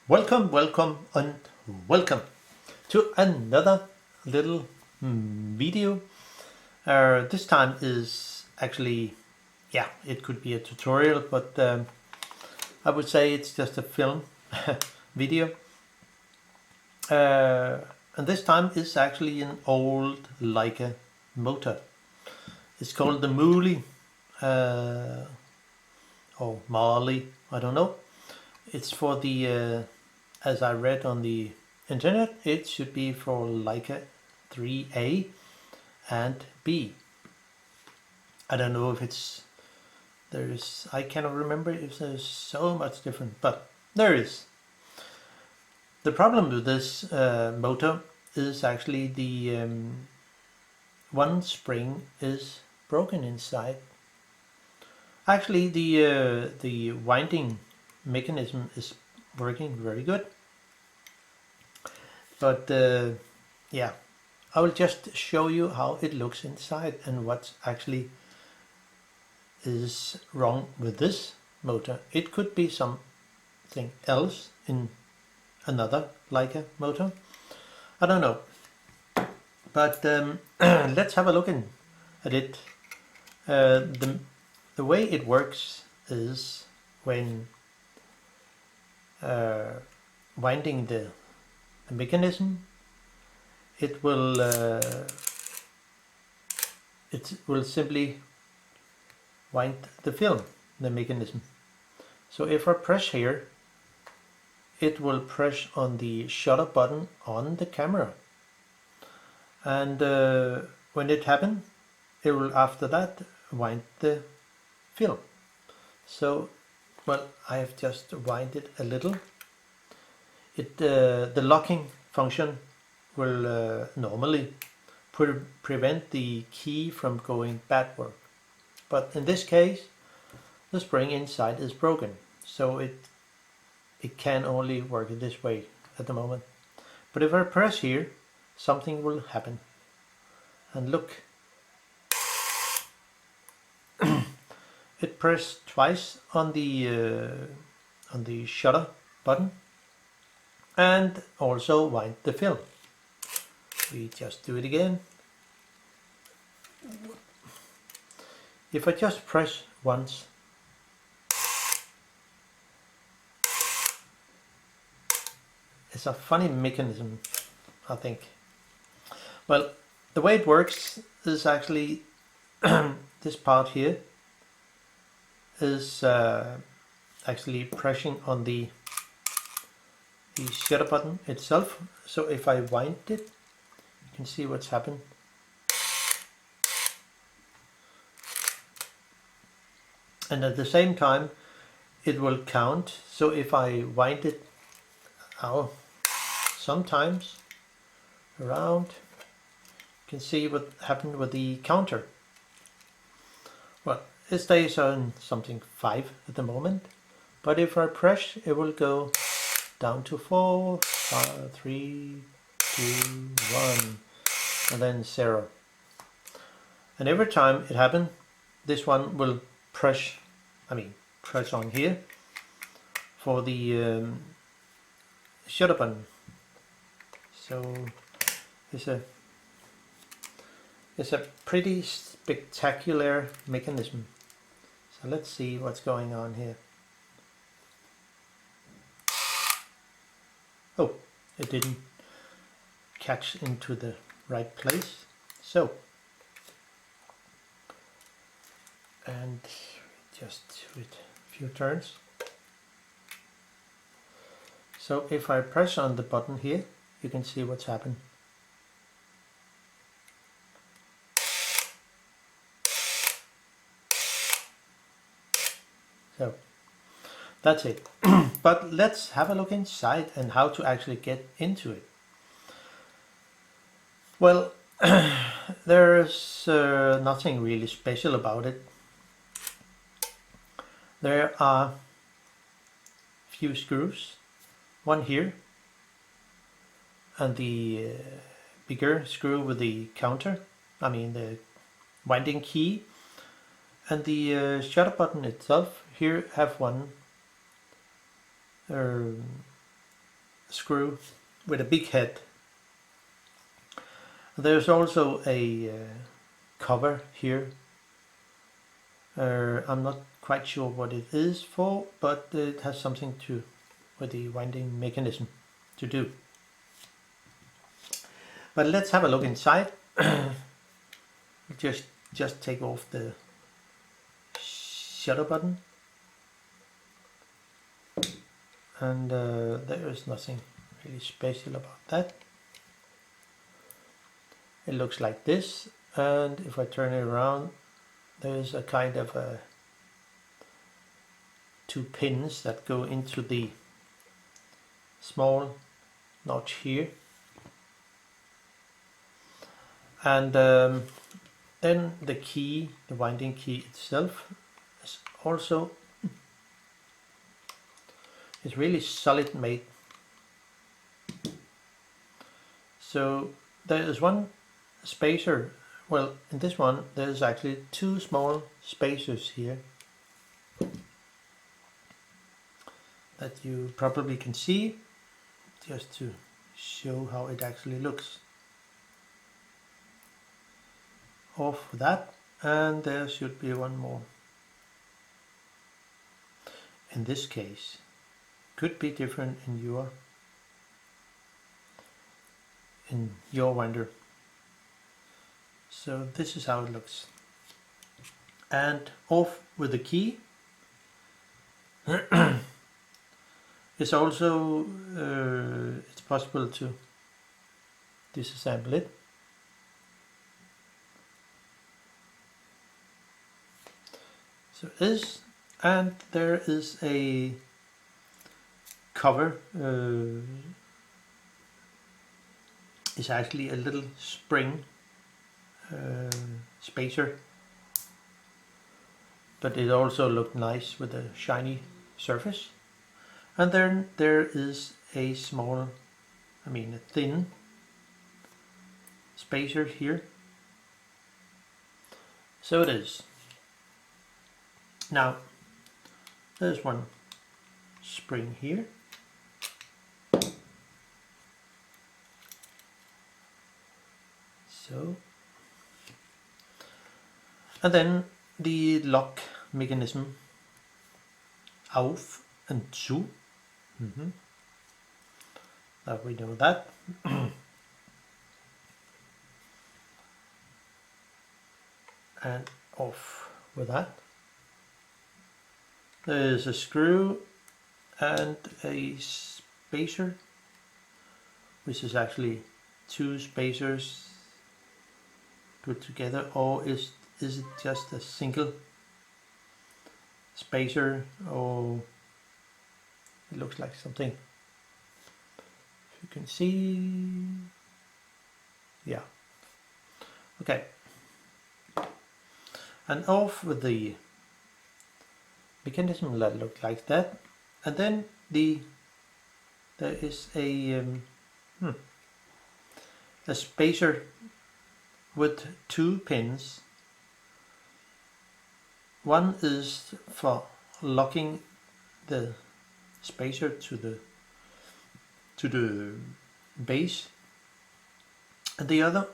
Welcome, welcome, and welcome to another little video. This time is actually, it could be a tutorial, but I would say it's just a film video. And this time is actually an old Leica motor. It's called the MOOLY or MOOLY, I don't know. It's for the as I read on the internet, it should be for Leica IIIa and B. I don't know if I cannot remember if there's so much different, but there is. The problem with this motor is actually the one spring is broken inside. Actually, the winding mechanism is working very good, but I will just show you how it looks inside and what actually is wrong with this motor. It could be something else in another Leica motor, I don't know, but let's have a look at it. The way it works is when winding the mechanism, it will simply wind the film, the mechanism. So if I press here, it will press on the shutter button on the camera, and when it happens, it will after that wind the film. So well, I have just winded a little. The locking function will normally prevent the key from going backward, but in this case the spring inside is broken, so it can only work this way at the moment. But if I press here, something will happen, and look, it pressed twice on the shutter button and also wind the film. We just do it again. If I just press once, it's a funny mechanism, I think. Well, the way it works is actually this part here is actually pressing on the shutter button itself. So if I wind it, you can see what's happened. And at the same time it will count. So if I wind it out sometimes around, you can see what happened with the counter. Well, it stays on something 5 at the moment, but if I press, it will go down to 4, 5, 3, 2, 1, and then 0. And every time it happens, this one will press on here for the shutter button. So it's a pretty spectacular mechanism. So let's see what's going on here. Oh, it didn't catch into the right place. So, and just do it a few turns. So if I press on the button here, you can see what's happened. So that's it. But let's have a look inside and how to actually get into it. Well, there's nothing really special about it. There are a few screws, one here, and the bigger screw with the counter, the winding key, and the shutter button itself. Here have one screw with a big head. There's also a cover here. I'm not quite sure what it is for, but it has something to with the winding mechanism to do. But let's have a look inside. Just take off the shutter button, and there is nothing really special about that. It looks like this, and if I turn it around, there's a kind of two pins that go into the small notch here, and then the key, the winding key itself, is also really solid made. So there is one spacer. Well, in this one there's actually two small spacers here that you probably can see, just to show how it actually looks. Off with that, and there should be one more. In this case, could be different in your winder. So this is how it looks. And off with the key. It's also it's possible to disassemble it. So it is, and there is a cover. It's actually a little spring spacer, but it also looked nice with a shiny surface. And then there is a small, a thin spacer here. So it is. Now, there's one spring here. So, and then the lock mechanism, auf and zu. That we know that. And off with that. There's a screw and a spacer, which is actually two spacers put together, or is it just a single spacer, or it looks like something. If you can see, yeah, okay. And off with the mechanism that looked like that, and then there is a spacer with two pins. One is for locking the spacer to the base, and the other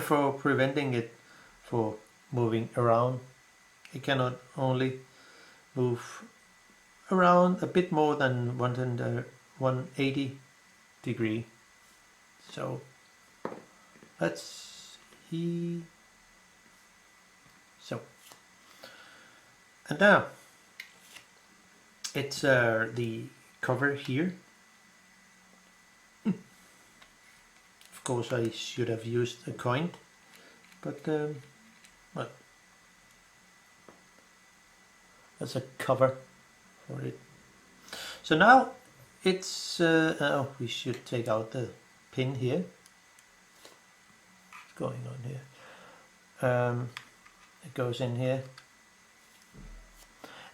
for preventing it for moving around. It cannot only move around a bit more than 180 degree. So that's so, and now it's the cover here. Of course I should have used a coin, but well, that's a cover for it. So now it's oh, we should take out the pin here. What's going on here? It goes in here,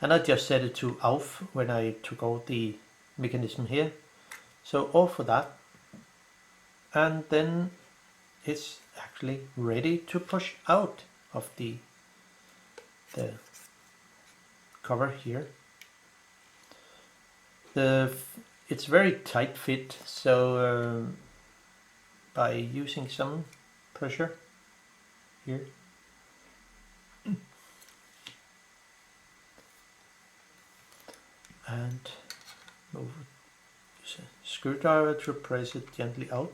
and I just set it to off when I took out the mechanism here. So off for that, and then it's actually ready to push out of the cover here. it's very tight fit, so by using some pressure here, and use a screwdriver to press it gently out.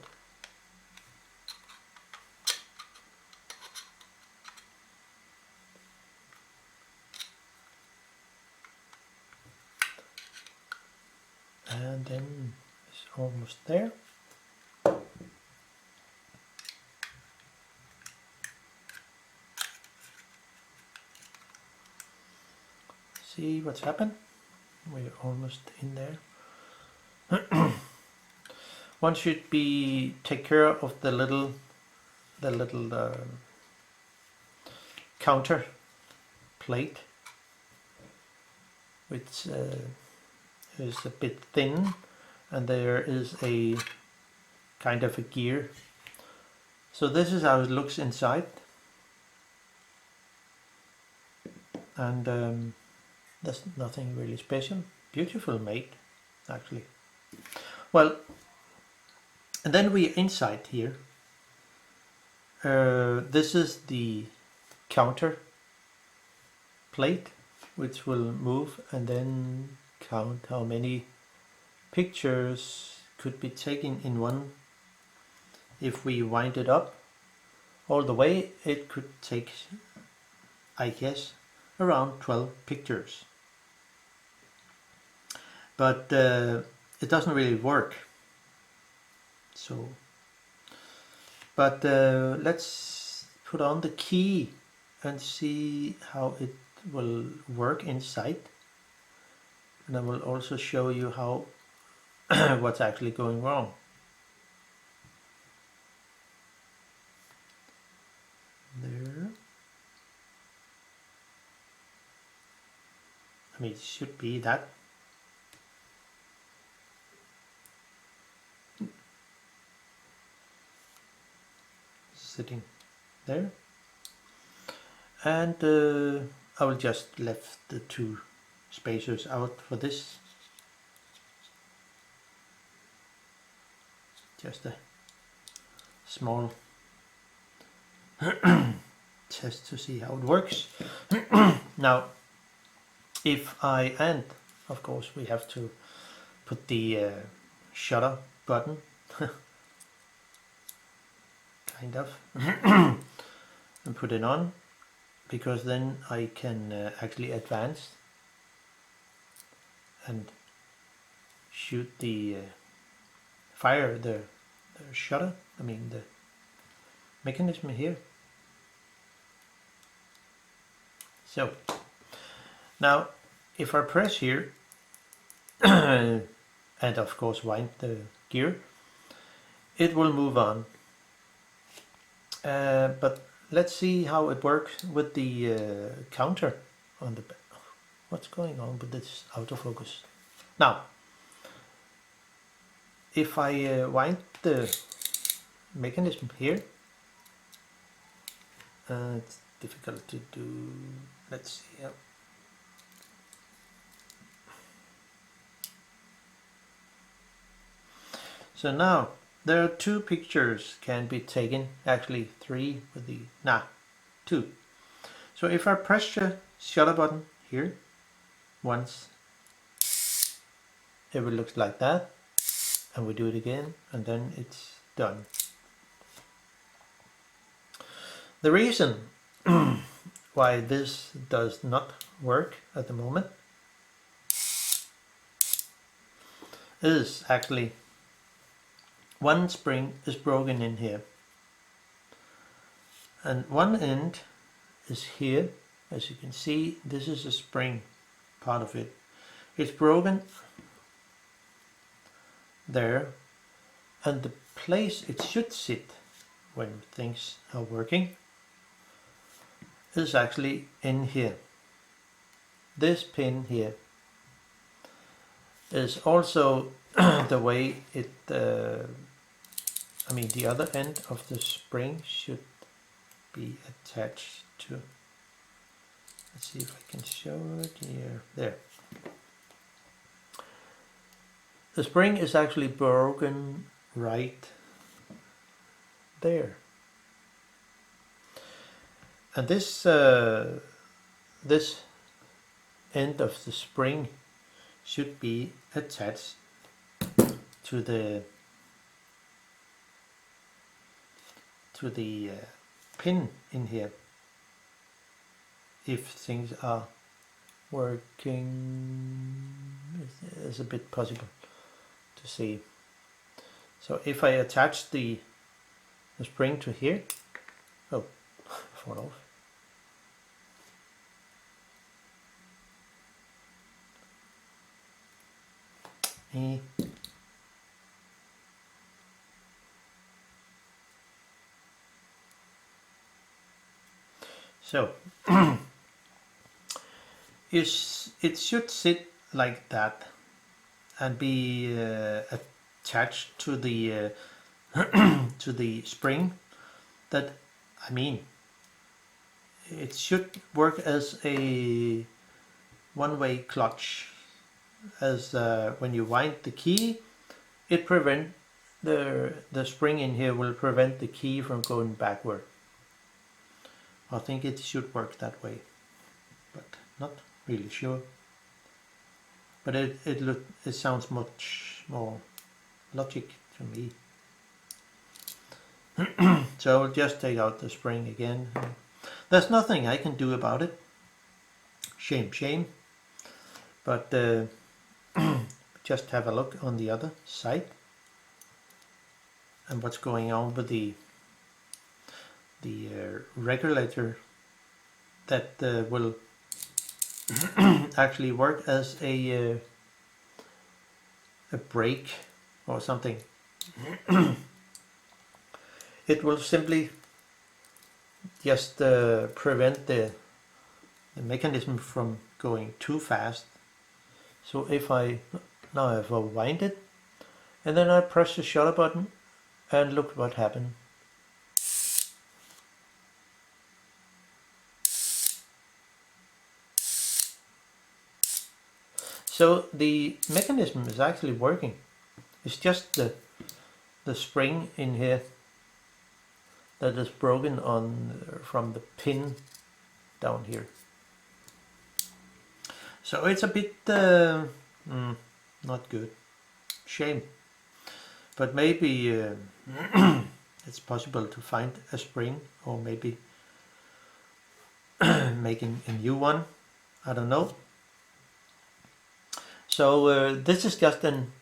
And then it's almost there. See what's happened? We're almost in there. One should take care of the little counter plate, which is a bit thin, and there is a kind of a gear. So this is how it looks inside, and there's nothing really special. Beautiful made, actually. Well, and then we're inside here. This is the counter plate, which will move and then count how many pictures could be taken in one. If we wind it up all the way, it could take, I guess, around 12 pictures. But it doesn't really work. So, but let's put on the key and see how it will work inside. And I will also show you how what's actually going wrong. There. I mean, it should be that. Sitting there. And I will just left the two spacers out for this. Just a small test to see how it works. Now, and of course we have to put the shutter button, kind of, and put it on, because then I can actually advance and shoot the fire the shutter, I mean the mechanism here. So now if I press here and of course wind the gear, it will move on. But let's see how it works with the counter on the back. What's going on with this autofocus? Now, if I wind the mechanism here, it's difficult to do. Let's see. Yeah. So now there are two pictures can be taken, actually three with the, two. So if I press the shutter button here once, it will look like that, and we do it again, and then it's done. The reason why this does not work at the moment is actually one spring is broken in here, and one end is here. As you can see, this is a spring part of it. It's broken there, and the place it should sit when things are working is actually in here. This pin here is also the way it, I mean the other end of the spring should be attached to. Let's see if I can show it here. There. the spring is actually broken right there. And this this end of the spring should be attached to the pin in here, if things are working. It's a bit possible to see. So if I attach the spring to here, oh, fall off. So it should sit like that and be attached to the to the spring. That, I mean, it should work as a one-way clutch, as when you wind the key, it prevent the spring in here will prevent the key from going backward. I think it should work that way, but not really sure. But it sounds much more logic to me. So I'll just take out the spring again. There's nothing I can do about it. Shame, shame. But just have a look on the other side and what's going on with the regulator that will actually work as a brake or something. It will simply just prevent the mechanism from going too fast. So if I wind it and then I press the shutter button and look what happened. So the mechanism is actually working. It's just the spring in here that is broken on from the pin down here. So it's a bit not good. Shame. But maybe it's possible to find a spring, or maybe making a new one. I don't know. So this is just an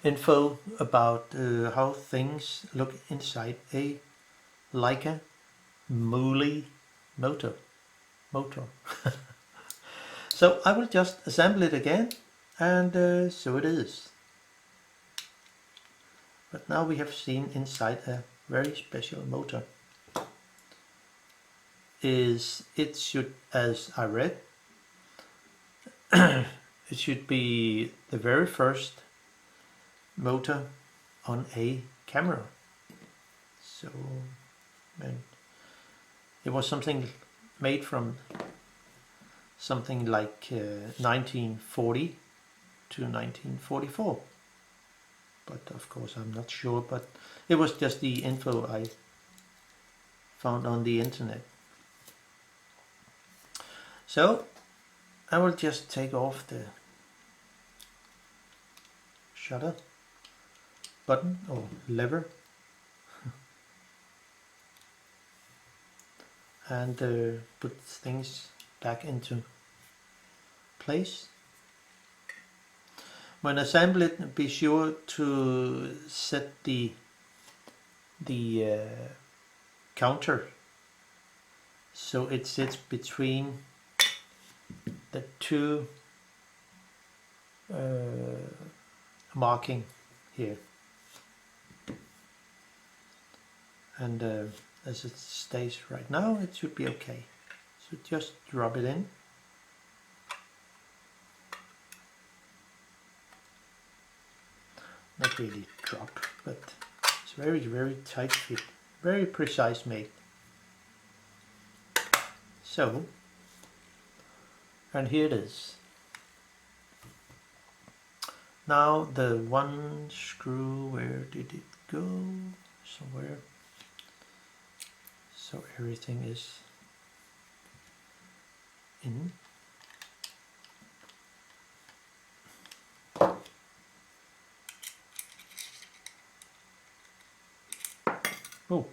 info about how things look inside a Leica MOOLY motor. So I will just assemble it again, and so it is. But now we have seen inside a very special motor. It should, as I read, it should be the very first motor on a camera. So, and it was something made from something like 1940 to 1944. But of course I'm not sure, but it was just the info I found on the internet. So I will just take off the shutter button or lever and put things back into place. When assembling it, be sure to set the counter so it sits between the two marking here, and as it stays right now, it should be okay. So just drop it in. Not really drop, but it's very, very tight fit, very precise made. So, and here it is. now the one screw, where did it go? Somewhere. So everything is in. Oh.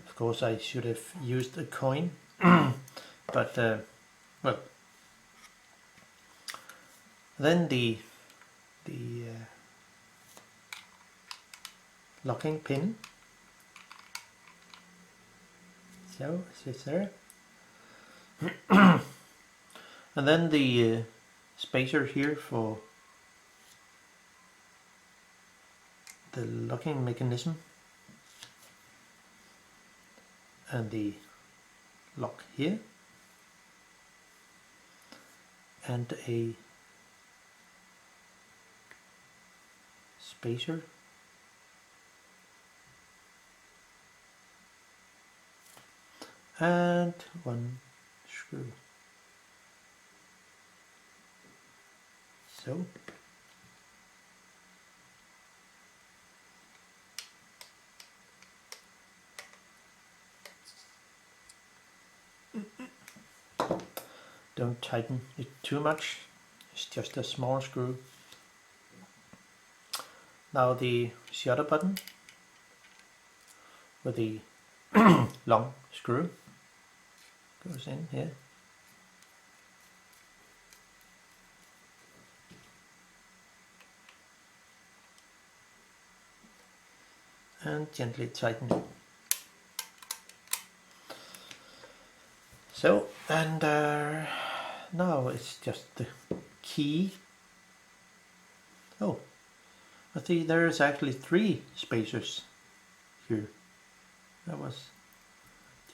Of course I should have used a coin, but well, then the locking pin, so sits there, and then the spacer here for the locking mechanism, and the lock here, and a spacer and one screw. So don't tighten it too much, it's just a small screw. Now the shutter button with the long screw goes in here. And gently tighten it. So, and now it's just the key. Oh, I see there's actually 3 spacers here. That was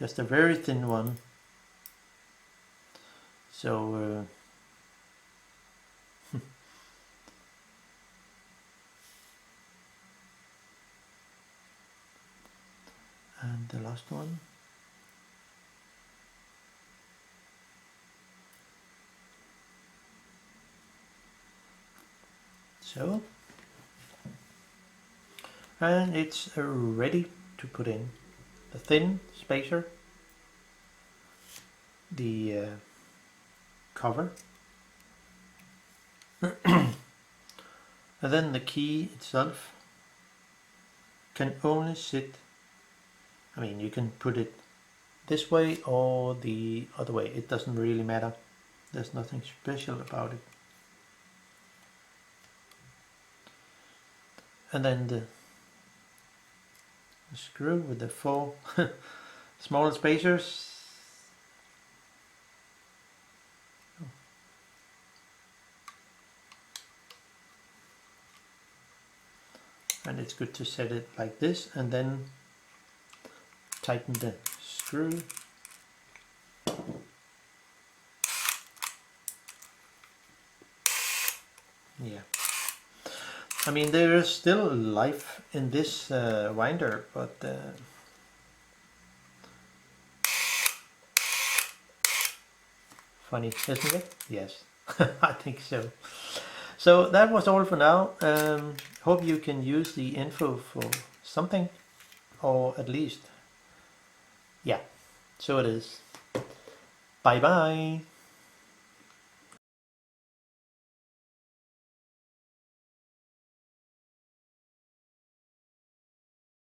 just a very thin one. So and the last one. So, and it's ready to put in the thin spacer, the cover, and then the key itself can only sit, I mean, you can put it this way or the other way, it doesn't really matter, there's nothing special about it. And then the screw with the 4 small spacers. And it's good to set it like this and then tighten the screw. Yeah. I mean, there is still life in this winder, but funny, isn't it? Yes, I think so. So that was all for now. Hope you can use the info for something, or at least, yeah, so it is. Bye bye.